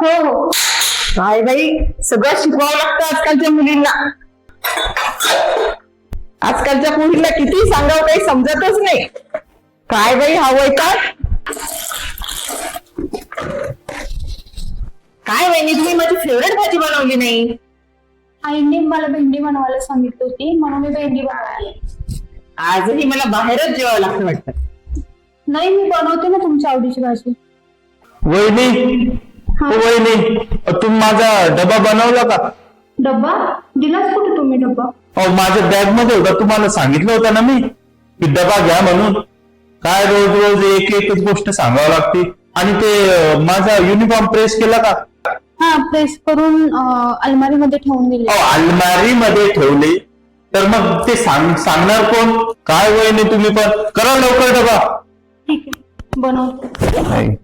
हो हो. काय बाई, सगळं शिकवावं लागतं आजकालच्या मुलींना. आजकालच्या मुलींना किती सांगावं काही समजतच नाही. काय बाई हा वैताग. काय वहिनी, तुम्ही माझी फेवरेट भाजी बनवली नाही. आईने मला भेंडी बनवायला सांगितली होती म्हणून मी भेंडी बनवली. आजही मला बाहेरच जेवावं लागतं वाटतं. नाही, मी बनवते ना तुमच्या आवडीची भाजी. वहिनी, वहिनी, तुम्ही माझा डबा बनवला का? डब्बा दिलाच कुठे तुम्ही डब्बा? माझ्या बॅग मध्ये होता, तुम्हाला सांगितलं होतं ना मी की डबा घ्या म्हणून. काय रोज रोज एक एकच गोष्ट सांगावं लागते. आणि ते माझा युनिफॉर्म प्रेस केला का? हा, प्रेस करून अलमारी मध्ये ठेवून दिली. अलमारी मध्ये ठेवले तर मग ते सांगणार कोण? काय वहिनी तुम्ही पण करा लवकर डबा. ठीक आहे, बनवते. नाही.